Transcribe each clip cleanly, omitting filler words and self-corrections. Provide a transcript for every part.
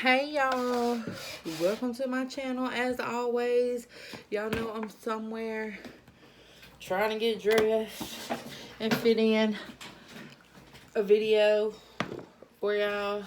Hey y'all, welcome to my channel. As always, y'all know I'm somewhere trying to get dressed and fit in a video for y'all.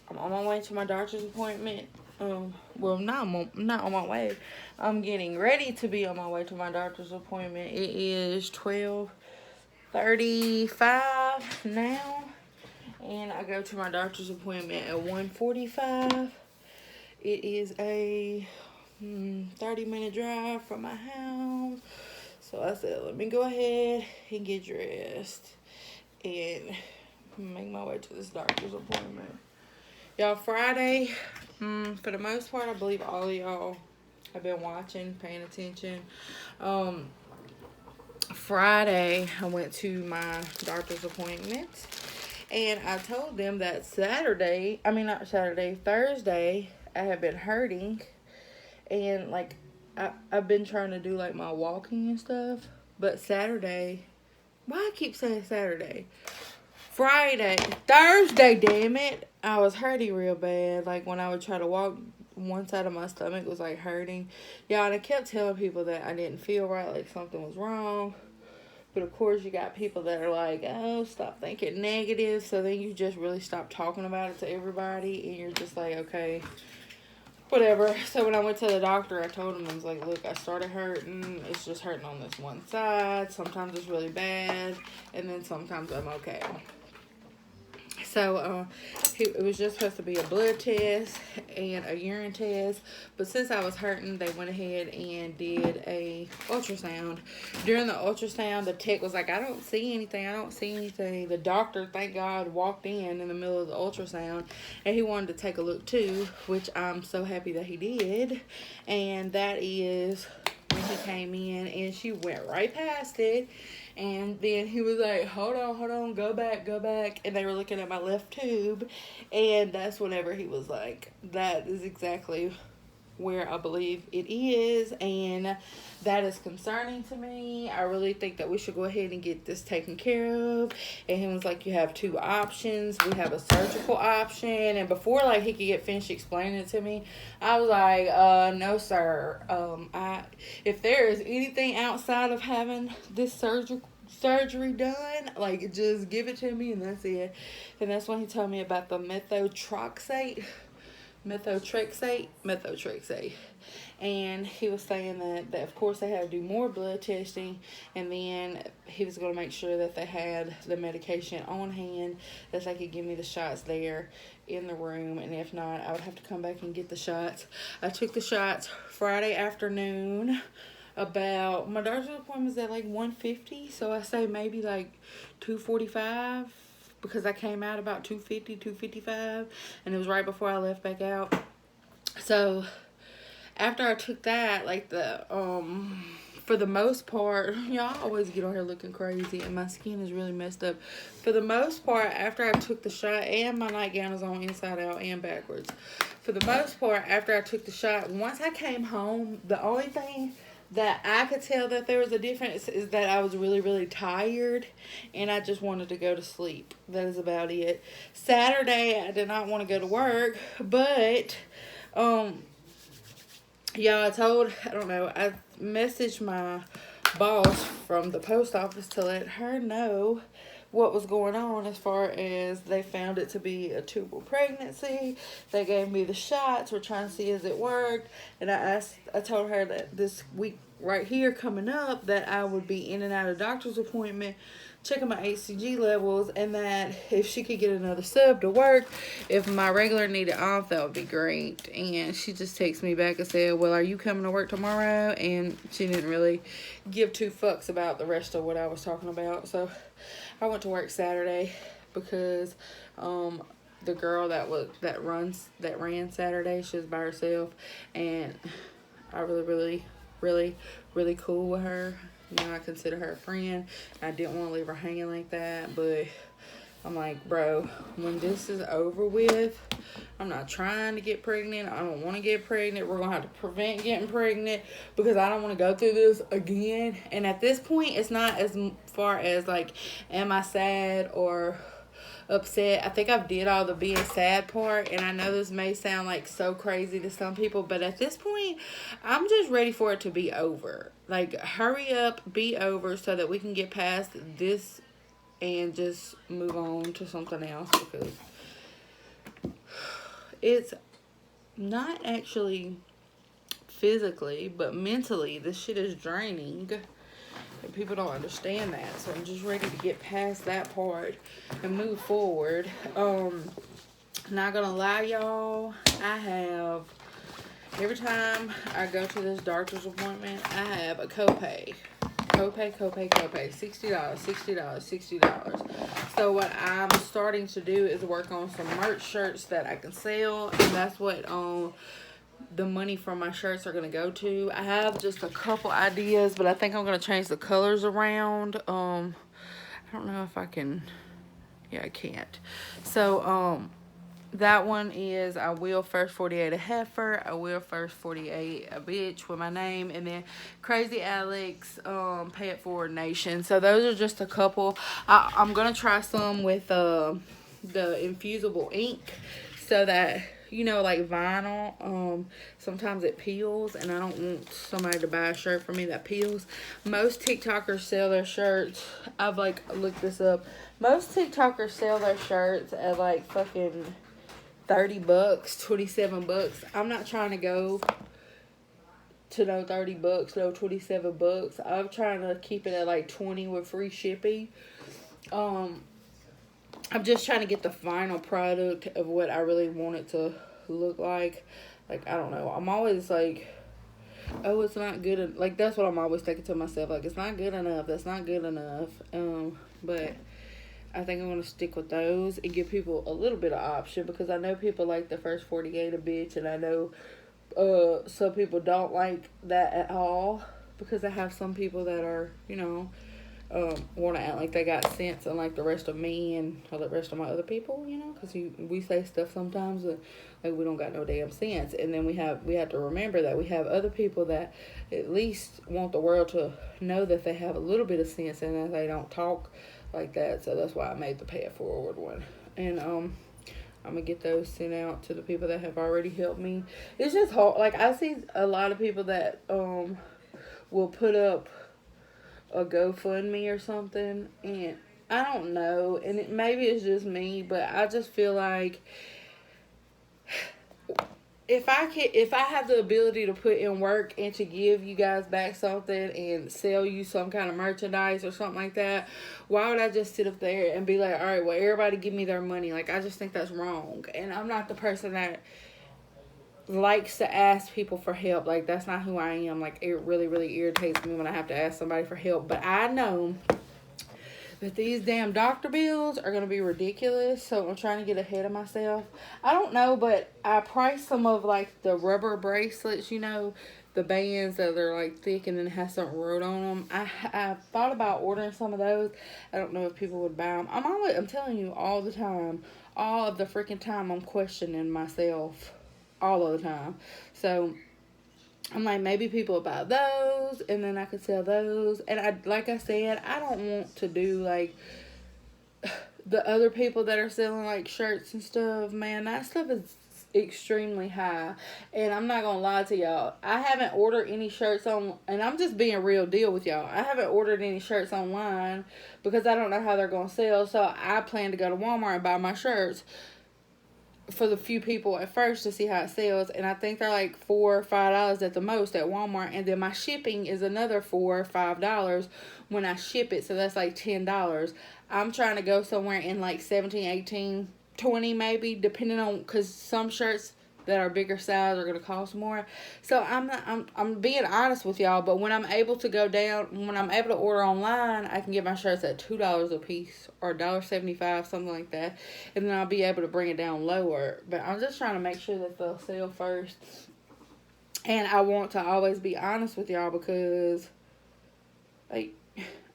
I'm on my way to my doctor's appointment. Well, not on my way. I'm getting ready to be on my way to my doctor's appointment. It is 12:35 now. And I go to my doctor's appointment at 1:45. It is a 30-minute drive from my house. So I said, let me go ahead and get dressed and make my way to this doctor's appointment. Y'all, Friday, for the most part, I believe all of y'all have been watching, paying attention. Friday, I went to my doctor's appointment. And I told them that Thursday, I have been hurting. And, like, I've been trying to do, like, my walking and stuff. But Saturday, why I keep saying Saturday? Thursday, damn it. I was hurting real bad. Like, when I would try to walk, one side of my stomach was, like, hurting. Y'all, and I kept telling people that I didn't feel right, like something was wrong. But, of course, you got people that are like, oh, stop thinking negative. So then you just really stop talking about it to everybody. And you're just like, okay, whatever. So when I went to the doctor, I told him, I was like, look, I started hurting. It's just hurting on this one side. Sometimes it's really bad. And then sometimes I'm okay. So, it was just supposed to be a blood test and a urine test. But since I was hurting, they went ahead and did a ultrasound. During the ultrasound, the tech was like, I don't see anything. The doctor, thank God, walked in the middle of the ultrasound. And he wanted to take a look too, which I'm so happy that he did. And that is when he came in, and she went right past it. And then he was like, hold on, go back. And they were looking at my left tube. And that's whenever he was like, that is exactly where I believe it is. And that is concerning to me. I really think that we should go ahead and get this taken care of. And he was like, you have two options. We have a surgical option. And before, like, he could get finished explaining it to me, I was like, no, sir. If there is anything outside of having this surgery done, like, just give it to me and that's it. And that's when he told me about the methotrexate. And he was saying that of course they had to do more blood testing, and then he was going to make sure that they had the medication on hand, that they could give me the shots there in the room, and if not, I would have to come back and get the shots. I took the shots Friday afternoon. About, my doctor's appointment was at like 1:50, so I say maybe like 2:45, because I came out about 2:50, 2:55, and it was right before I left back out. So after I took that, like, for the most part, y'all always get on here looking crazy, and my skin is really messed up. For the most part, after I took the shot, and my nightgown is on inside out and backwards. For the most part, after I took the shot, once I came home, the only thing that I could tell that there was a difference is that I was really, really tired, and I just wanted to go to sleep. That is about it. Saturday, I did not want to go to work, but, y'all, I messaged my boss from the post office to let her know what was going on, as far as they found it to be a tubal pregnancy. They gave me the shots. We're trying to see if it worked. And I told her that this week right here coming up, that I would be in and out of doctor's appointment, checking my HCG levels, and that if she could get another sub to work, if my regular needed off, that would be great. And she just texted me back and said, well, are you coming to work tomorrow? And she didn't really give two fucks about the rest of what I was talking about. So I went to work Saturday because the girl that ran Saturday, she was by herself, and I really cool with her. You know, I consider her a friend. I didn't want to leave her hanging like that, but I'm like, bro, when this is over with, I'm not trying to get pregnant. I don't want to get pregnant. We're going to have to prevent getting pregnant, because I don't want to go through this again. And at this point, it's not as far as, like, am I sad or upset. I think I've did all the being sad part, and I know this may sound like so crazy to some people, but at this point, I'm just ready for it to be over. Like, hurry up, be over, so that we can get past this and just move on to something else, because it's not actually physically, but mentally, this shit is draining. And people don't understand that. So I'm just ready to get past that part and move forward. Not gonna lie, y'all. I have, every time I go to this doctor's appointment, I have a copay. Copay. $60. So what I'm starting to do is work on some merch shirts that I can sell. And that's what the money from my shirts are going to go to. I have just a couple ideas, but I think I'm going to change the colors around. I don't know if I can. Yeah, I can't. So, that one is, I will first 48 a heifer, I will first 48 a bitch with my name, and then Crazy Alex, pay it forward nation. So those are just a couple. I'm going to try some with the infusible ink, so that, you know, like vinyl, sometimes it peels, and I don't want somebody to buy a shirt for me that peels. Most TikTokers sell their shirts. I've, like, looked this up. Most TikTokers sell their shirts at, like, fucking $30, $27. I'm not trying to go to no $30, no $27. I'm trying to keep it at, like, 20 with free shipping. I'm just trying to get the final product of what I really want it to look like. Like, I don't know. I'm always like, oh, it's not good. Like, that's what I'm always thinking to myself. Like, it's not good enough. That's not good enough. But I think I'm going to stick with those and give people a little bit of option, because I know people like the first 48 a bitch, and I know some people don't like that at all, because I have some people that are, you know, want to act like they got sense, unlike the rest of me and all the rest of my other people, you know, because we say stuff sometimes that, like, we don't got no damn sense. And then we have to remember that we have other people that at least want the world to know that they have a little bit of sense, and that they don't talk like that. So that's why I made the pay it forward one. And I'm gonna get those sent out to the people that have already helped me. It's just hard. Like, I see a lot of people that will put up a GoFundMe or something, and I don't know, and maybe it's just me, but I just feel like if I have the ability to put in work and to give you guys back something and sell you some kind of merchandise or something like that, why would I just sit up there and be like, all right, well, everybody give me their money? Like, I just think that's wrong. And I'm not the person that likes to ask people for help. Like, that's not who I am. Like, it really, really irritates me when I have to ask somebody for help. But I know that these damn doctor bills are going to be ridiculous, so I'm trying to get ahead of myself. I don't know, but I priced some of, like, the rubber bracelets, you know, the bands that are, like, thick and then have something wrote on them. I thought about ordering some of those. I don't know if people would buy them. I'm telling you, all the time, all of the freaking time, I'm questioning myself. All of the time. So I'm like, maybe people will buy those, and then I could sell those. And like I said, I don't want to do like the other people that are selling like shirts and stuff. Man, that stuff is extremely high. And I'm not gonna lie to y'all, I haven't ordered any shirts on, and I'm just being real deal with y'all. I haven't ordered any shirts online because I don't know how they're gonna sell. So I plan to go to Walmart and buy my shirts for the few people at first to see how it sells, and I think they're like $4 or $5 at the most at Walmart, and then my shipping is another $4 or $5 when I ship it, so that's like $10. I'm trying to go somewhere in like 17, 18, 20 maybe, depending on, because some shirts that are bigger size are going to cost more. So I'm being honest with y'all, but when I'm able to go down, when I'm able to order online, I can get my shirts at $2 a piece or $1.75, something like that, and then I'll be able to bring it down lower. But I'm just trying to make sure that they'll sell first, and I want to always be honest with y'all, because, like,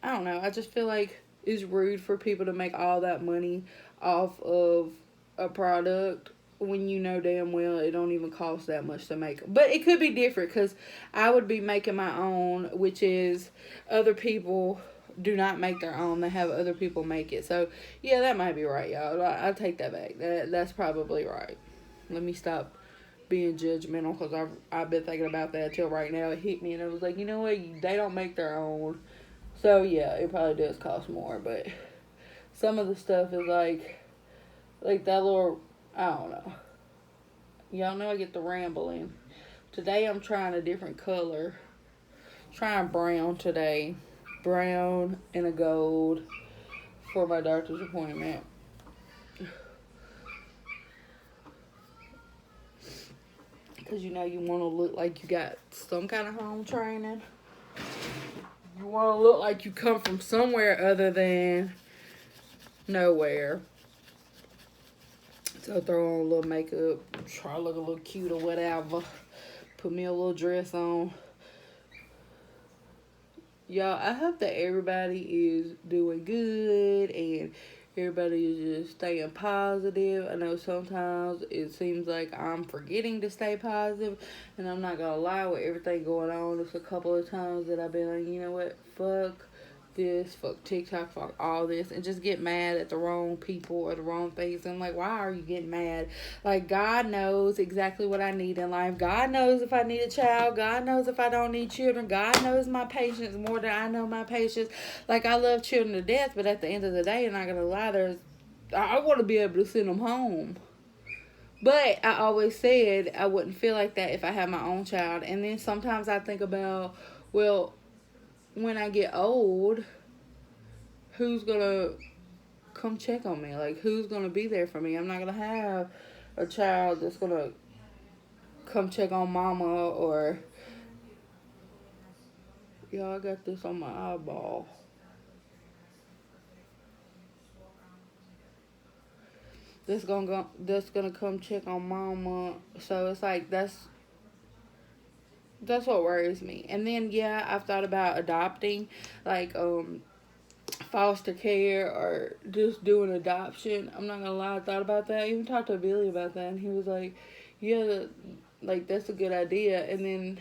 I don't know, I just feel like it's rude for people to make all that money off of a product when you know damn well it don't even cost that much to make. But it could be different, because I would be making my own, which is other people do not make their own. They have other people make it. So, yeah, that might be right, y'all. I'll take that back. That's probably right. Let me stop being judgmental, because I've been thinking about that till right now. It hit me, and I was like, you know what? They don't make their own. So, yeah, it probably does cost more. But some of the stuff is like that little, I don't know. Y'all know I get the rambling. Today I'm trying a different color. Trying brown today. Brown and a gold for my doctor's appointment. Because you know you want to look like you got some kind of home training. You want to look like you come from somewhere other than nowhere. So throw on a little makeup. Try to look a little cute or whatever. Put me a little dress on. Y'all, I hope that everybody is doing good and everybody is just staying positive. I know sometimes it seems like I'm forgetting to stay positive, and I'm not gonna lie, with everything going on, there's a couple of times that I've been like, you know what, fuck this, fuck TikTok, fuck all this, and just get mad at the wrong people or the wrong things. I'm like, why are you getting mad? Like, God knows exactly what I need in life. God knows if I need a child. God knows if I don't need children. God knows my patience more than I know my patience. Like, I love children to death, but at the end of the day, I'm not gonna lie, I want to be able to send them home. But I always said I wouldn't feel like that if I had my own child. And then sometimes I think about, well, when I get old, who's gonna come check on me? Like, who's gonna be there for me? I'm not gonna have a child that's gonna come check on mama, or y'all, I got this on my eyeball. That's gonna come check on mama. So it's like that's what worries me. And then yeah, I've thought about adopting, like foster care or just doing adoption. I'm not gonna lie, I thought about that. I even talked to Billy about that, and he was like, yeah, like that's a good idea. And then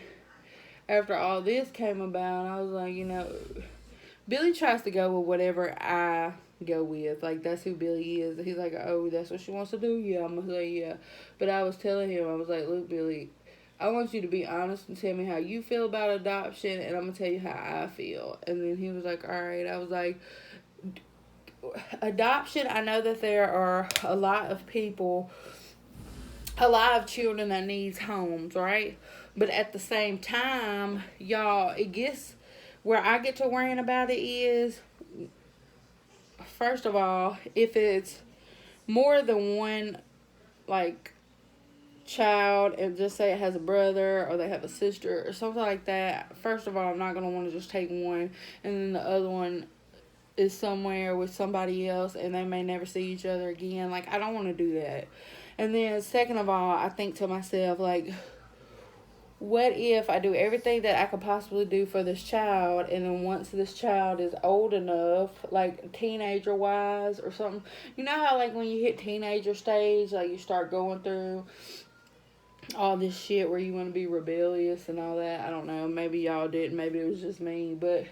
after all this came about, I was like, you know, Billy tries to go with whatever I go with. Like, that's who Billy is. He's like, oh, that's what she wants to do? Yeah, I'm gonna say yeah. But I was telling him, I was like, look, Billy, I want you to be honest and tell me how you feel about adoption, and I'm going to tell you how I feel. And then he was like, all right. I was like, adoption, I know that there are a lot of people, a lot of children that needs homes, right? But at the same time, y'all, it gets, where I get to worrying about it is, first of all, if it's more than one, like, child, and just say it has a brother or they have a sister or something like that, first of all, I'm not going to want to just take one and then the other one is somewhere with somebody else and they may never see each other again. Like, I don't want to do that. And then second of all, I think to myself, like, what if I do everything that I could possibly do for this child, and then once this child is old enough, like teenager wise or something, you know how like when you hit teenager stage, like you start going through all this shit where you want to be rebellious and all that. I don't know, maybe y'all didn't, maybe it was just me, but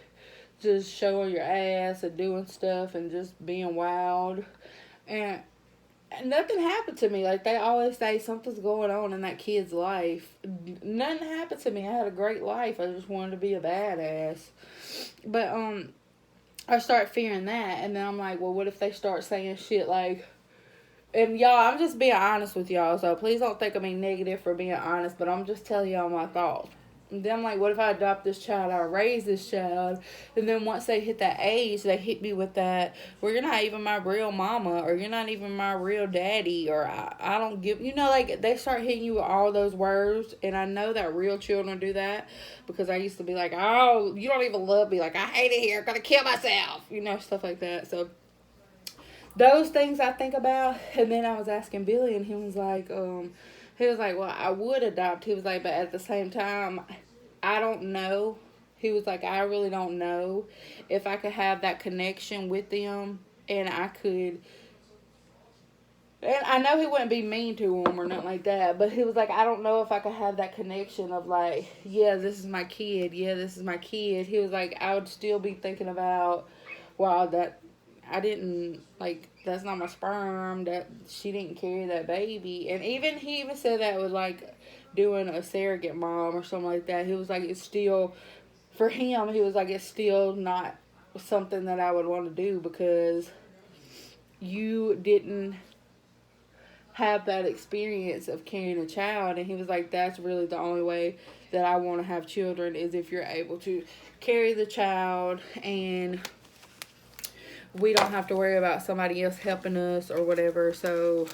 just showing your ass and doing stuff and just being wild, and nothing happened to me. Like, they always say something's going on in that kid's life. Nothing happened to me. I had a great life. I just wanted to be a badass. But I start fearing that, and then I'm like, well, what if they start saying shit like, and y'all, I'm just being honest with y'all, so please don't think of me negative for being honest, but I'm just telling y'all my thoughts. And then I'm like, what if I adopt this child, I raise this child, and then once they hit that age, they hit me with that, well, you're not even my real mama, or you're not even my real daddy, or I don't give, you know, like, they start hitting you with all those words, and I know that real children do that, because I used to be like, oh, you don't even love me, like, I hate it here, I'm gonna kill myself, you know, stuff like that. So those things I think about. And then I was asking Billy, and he was like, well, I would adopt. He was like, but at the same time, I don't know. He was like, I really don't know if I could have that connection with them, and I could, and I know he wouldn't be mean to them or nothing like that, but he was like, I don't know if I could have that connection of like, yeah, this is my kid. Yeah, this is my kid. He was like, I would still be thinking about wow, that I didn't like that's not my sperm, that she didn't carry that baby. And even he even said that with like doing a surrogate mom or something like that. He was like, it's still for him, he was like, it's still not something that I would want to do because you didn't have that experience of carrying a child. And he was like, that's really the only way that I want to have children is if you're able to carry the child and we don't have to worry about somebody else helping us or whatever. So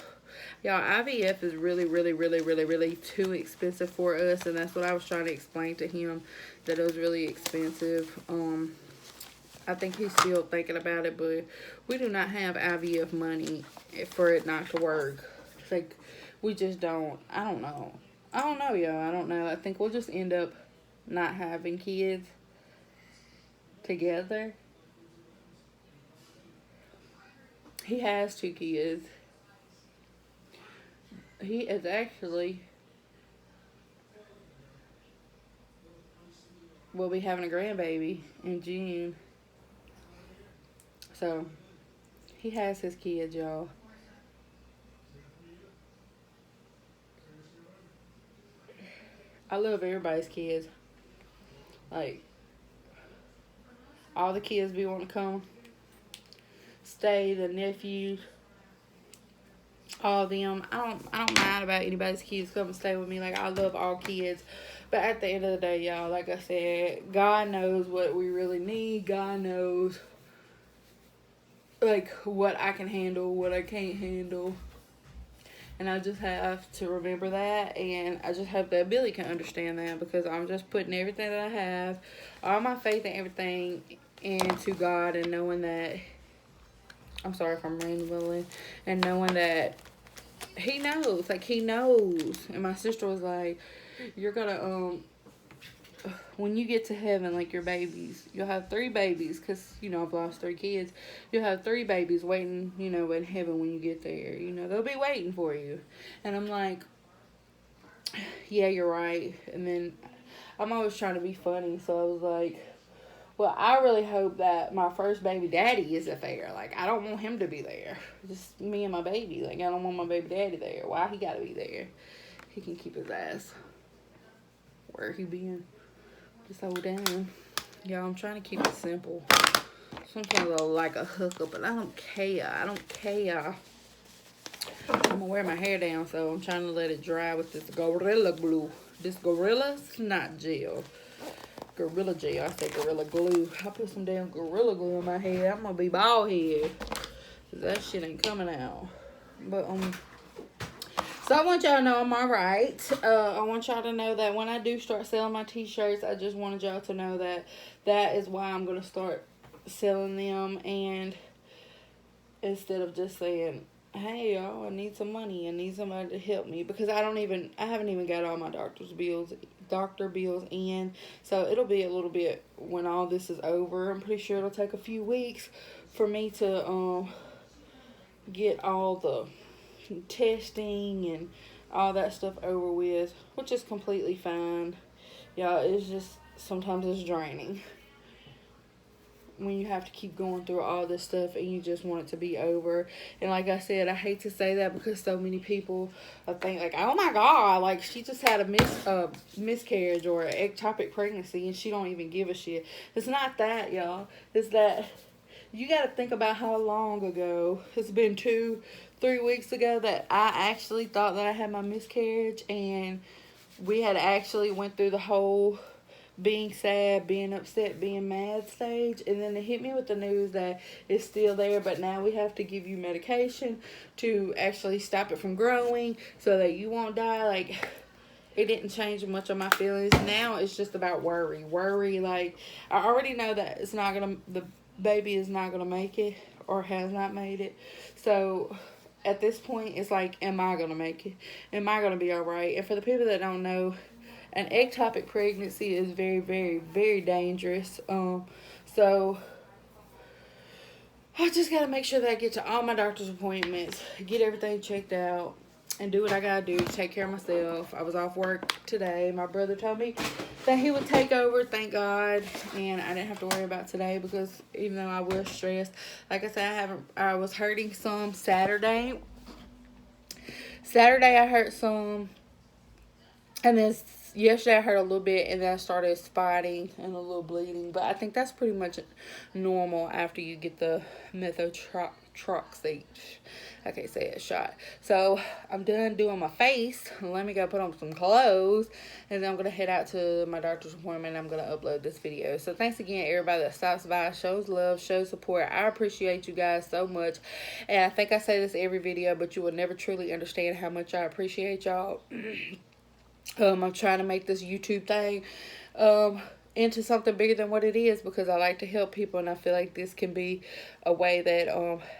y'all, IVF is really, really, really, really, really too expensive for us, and that's what I was trying to explain to him, that it was really expensive. I think he's still thinking about it, but we do not have IVF money for it not to work. It's like, we just don't. I don't know. I don't know, y'all. I don't know. I think we'll just end up not having kids together. He has 2 kids. He is actually will be having a grandbaby in June. So he has his kids, y'all. I love everybody's kids. Like, all the kids be wanting to come stay, the nephews, all of them. I don't mind about anybody's kids coming stay with me. Like, I love all kids. But at the end of the day, y'all, like I said, God knows what we really need. God knows, like, what I can handle, what I can't handle. And I just have to remember that. And I just hope that Billy can understand that, because I'm just putting everything that I have, all my faith and everything into God, and knowing that, I'm sorry if I'm rambling, and knowing that he knows, like, he knows. And my sister was like, you're gonna, when you get to heaven, like, your babies, you'll have 3 babies, because, you know, I've lost 3 kids. You'll have 3 babies waiting, you know, in heaven when you get there. You know, they'll be waiting for you. And I'm like, yeah, you're right. And then I'm always trying to be funny, so I was like, well, I really hope that my first baby daddy isn't there. Like, I don't want him to be there. Just me and my baby. Like, I don't want my baby daddy there. Why he gotta be there? He can keep his ass where he been. Just hold down. Y'all, I'm trying to keep it simple. Sometimes I like a hookup, but I don't care. I don't care. I'm gonna wear my hair down, so I'm trying to let it dry with this Gorilla Glue. This Gorilla Snot Gel. Gorilla Gel. I said Gorilla Glue. I put some damn Gorilla Glue in my head. I'm gonna be bald head. That shit ain't coming out. But, so I want y'all to know I'm alright. I want y'all to know that when I do start selling my t-shirts, I just wanted y'all to know that that is why I'm going to start selling them. And instead of just saying, hey, y'all, I need some money, I need somebody to help me, because I haven't even got all my doctor bills in. So it'll be a little bit when all this is over. I'm pretty sure it'll take a few weeks for me to get all the testing and all that stuff over with, which is completely fine. Y'all, it's just, sometimes it's draining when you have to keep going through all this stuff and you just want it to be over. And like I said, I hate to say that, because so many people think like, oh my God, like, she just had a miscarriage or an ectopic pregnancy and she don't even give a shit. It's not that, y'all. It's that you got to think about how long ago. It's been 2-3 weeks ago that I actually thought that I had my miscarriage, and we had actually went through the whole being sad, being upset, being mad stage, and then it hit me with the news that it's still there, but now we have to give you medication to actually stop it from growing so that you won't die. Like, it didn't change much of my feelings. Now it's just about worry. Like, I already know that the baby is not gonna make it, or has not made it. So at this point, it's like, am I gonna make it? Am I gonna be all right? And for the people that don't know, an ectopic pregnancy is very, very, very dangerous. So I just gotta make sure that I get to all my doctor's appointments, get everything checked out, and do what I gotta do to take care of myself. I was off work today. My brother told me that he would take over, thank God, and I didn't have to worry about today because even though I was stressed, like I said, I was hurting some Saturday. Saturday I hurt some, and then yesterday I hurt a little bit, and then I started spotting and a little bleeding. But I think that's pretty much normal after you get the methotrexate. I can't say it, shot. So I'm done doing my face. Let me go put on some clothes, and then I'm gonna head out to my doctor's appointment. And I'm gonna upload this video. So thanks again, everybody that stops by, shows love, shows support. I appreciate you guys so much, and I think I say this every video, but you will never truly understand how much I appreciate y'all. I'm trying to make this YouTube thing into something bigger than what it is, because I like to help people, and I feel like this can be a way that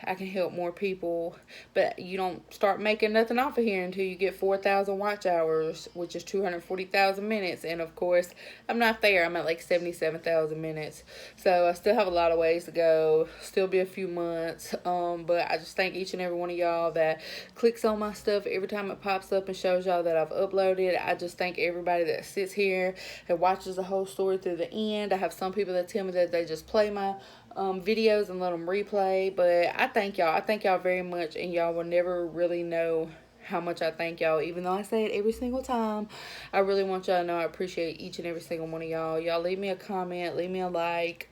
I can help more people. But you don't start making nothing off of here until you get 4,000 watch hours, which is 240,000 minutes. And of course, I'm not there. I'm at like 77,000 minutes. So I still have a lot of ways to go. Still be a few months. But I just thank each and every one of y'all that clicks on my stuff every time it pops up and shows y'all that I've uploaded. I just thank everybody that sits here and watches the whole story through the end. I have some people that tell me that they just play my videos and let them replay, but I thank y'all. I thank y'all very much, and y'all will never really know how much I thank y'all, even though I say it every single time. I really want y'all to know I appreciate each and every single one of y'all. Y'all leave me a comment, leave me a like,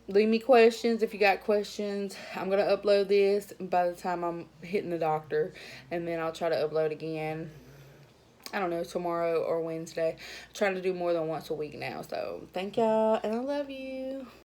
leave me questions if you got questions. I'm gonna upload this by the time I'm hitting the doctor, and then I'll try to upload again, I don't know, tomorrow or Wednesday. I'm trying to do more than once a week now. So thank y'all, and I love you.